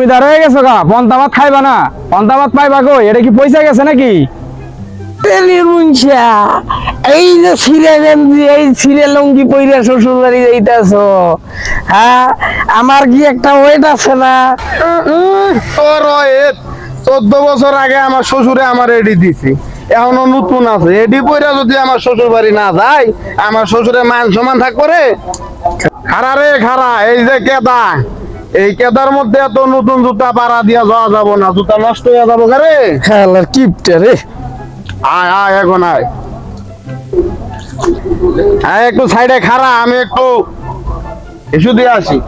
তুমি দাঁড়িয়ে গেছো গা, পন্তা ভাত খাইবা না? পন্তা ভাত পাইবা কই? এটা কি পয়সা গেছে নাকি? এই যে ছিঁড়ে গেঞ্জি, এই ছিঁড়ে লুঙ্গি পইরা শ্বশুর বাড়ি যাইতেছ, হ্যাঁ? আমার কি একটা ওয়েট আছে না? তোর 14 বছর আগে আমার শ্বশুরে আমার এডি দিছি, এখনো নতুন আছে। এডি পইরা যদি আমার শ্বশুর বাড়ি না যায়, আমার শ্বশুরে মান সমান থাকবো রে? খারা রে খারা, এই যে কেদা, এই কেদার মধ্যে এত নতুন জুতা পাড়া দিয়া যাওয়া যাবো না, জুতা নষ্ট হয়ে যাবো রে। হ্যাঁ কিপটে রে। আয় আয় এখন আয়, আয় একটু সাইডে খারা, আমি একটু ইস্যু দিয়ে আসি।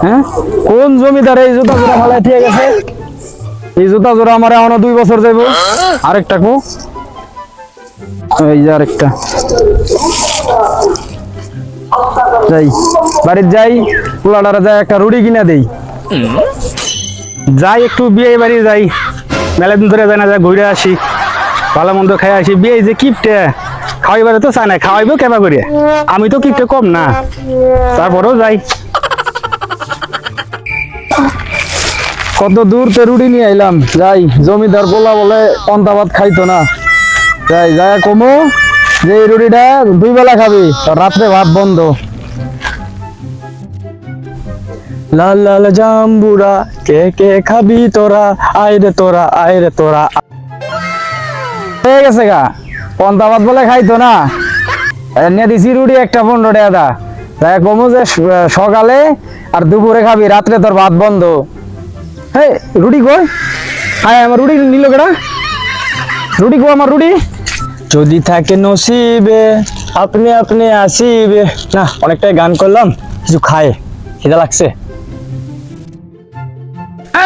হ্যাঁ, কোন জমিদার এই জুতা জোড়া ফালাই ঠিক গেছে? এই জুতা জোড়া আমার এখনো 2 বছর যাইবো। আরেকটা কো, এই যে আরেকটা। যাই বাড়ির যাই, পোলাডারা যাই একটা রুটি কিনা দেই। যাই একটু বিয়ে বাড়ি যাই, মেলা দিন ধরে যায় না, যাই ঘুরে আসি, ভালো মন্দ খাই আসি। বিয়ে যে কিপটে খাওয়াইবারে তো চায় না, খাওয়াইবো কেবা করিয়া? আমি তো কিপটে কম না, তারপরেও যাই। কত দূর তে রুটি নিয়ে আইলাম, যাই। জমিদার বলা বলে পন্তা ভাত খাইতো না, যাই যাই কমো যে এই রুটিটা 2 বেলা খাবি, রাত্রে ভাত বন্ধ। লাল লাল জাম্বুরা কে কে খাবি তোরা, আইরে তোরা, আইরে তোরা। হয়ে গেছে গা, পন্তা ভাত বলে খাইতো না, এনে দিছি রুটি একটা 15 টাকা দা। তাই কমো যে সকালে আর দুপুরে খাবি, রাত্রে তোর ভাত বন্ধ। হ্যাঁ রুটি কই? হ্যাঁ আমার রুটি নিল কেডা? রুটি কো আমার রুটি? যদি থাকে নসিবে আপনি আপনি আসিবে। না, অনেকটাই গান করলাম, কিছু খায়, খিদা লাগছে।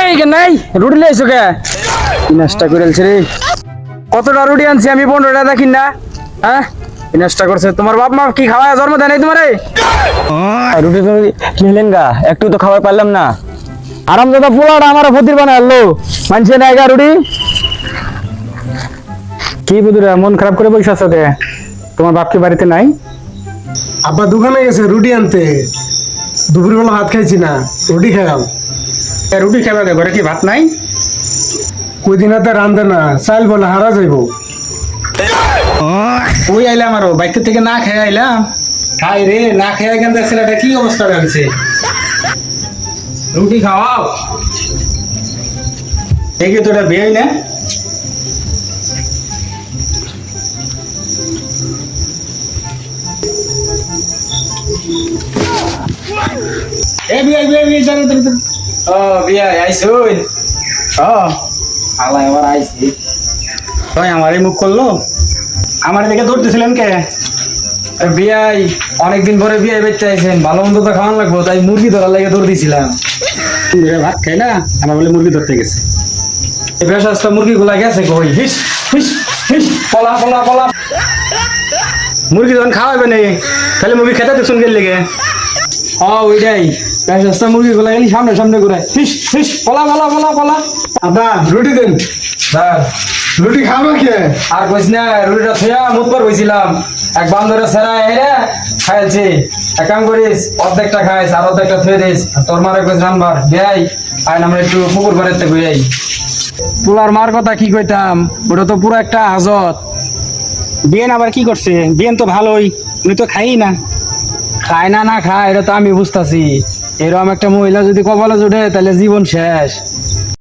এই কে নাই রুটি লাইছো কে? নষ্ট করেলছে রে। কতটা রুটি আনছি আমি? 15 টাকা দেখি না? হ্যাঁ নষ্ট করছে। তোমার বাপ মা কি খাওয়ায় জন্ম দেয় নাই তোমারে? রুটি নিলেন গা, একটু তো খাবার পারলাম না। আরাম দাদা পোলাটা আমার ফতির বানায় আনলো, মানছে না এগা রুটি। কি বুধুরা মন খারাপ করে বসে আছো? তোমার বাপ কি বাড়িতে নাই? আব্বা দোকানে গেছে রুটি আনতে, দুপুরবেলা ভাত খাইছি না, রুটি খাইলাম। রুটি খাবে, ঘরে কি ভাত নাই? কই দিন হাতে রান্ধে না, চাইল বলে হারা যাইব। ওই আইলাম আরো বাইক থেকে না খেয়ে আইলাম। খাই রে, না খেয়ে গেলে ছেলেটা কি অবস্থা হয়েছে। রুটি খাওয়াও, দেখি তো এটা বিয়ে না। এ বিয়ে বিয়ে বিয়ে চলো তো। ও বিয়ে আইসুন? ও আল্লাহ এবার আইছি। ওই আমারই মুখ করলো, আমার দিকে ধরতেছিলেন কে? বিয়াই অনেকদিন পরে বিয়ে বেচতে আইছেন, ভালো মন্দ তো খাওয়ান লাগবো, তাই মুরগি ধরার লাগে দৌড় দিছিলাম। ভাত খাই না, আমার বলে মুরগি ধরতে গেছে। বেশ মুরগি গুলা গেছে কই? হিস হিস হিস, পলা পলা পলা। মুরগি যখন খাওয়াবে নেই, তাহলে মুরগি খেতে তো শুনকে লেগে। ওইটাই বেশ মুরগি গুলা গেলি সামনে সামনে ঘুরে হিস হিস, পলা পলা পলা পলা। আব্বা রুটি দেন। স্যার রুটি খাবো কে? আর কইস না, রুটিটা থইয়া মুখ পর হইছিলাম, এক বান্দরে সেরা এরে খাইছি। এক কাম করিস, অর্ধেকটা খাইস আর অর্ধেকটা থুয়ে দিস। তোর মারে কইস রানবার বিয়াই আইন, আমরা একটু পুকুর পাড়েতে কইয়াই। পুলার মার কথা কি কইতাম, ওটা তো পুরো একটা হাজত। বিয়েন আবার কি করছে? বিয়েন তো ভালোই, উনি তো খাই না। খায় না না খায় এটা তো আমি বুঝতাছি। এরকম একটা মহিলা যদি কপালে জুটে তাহলে জীবন শেষ।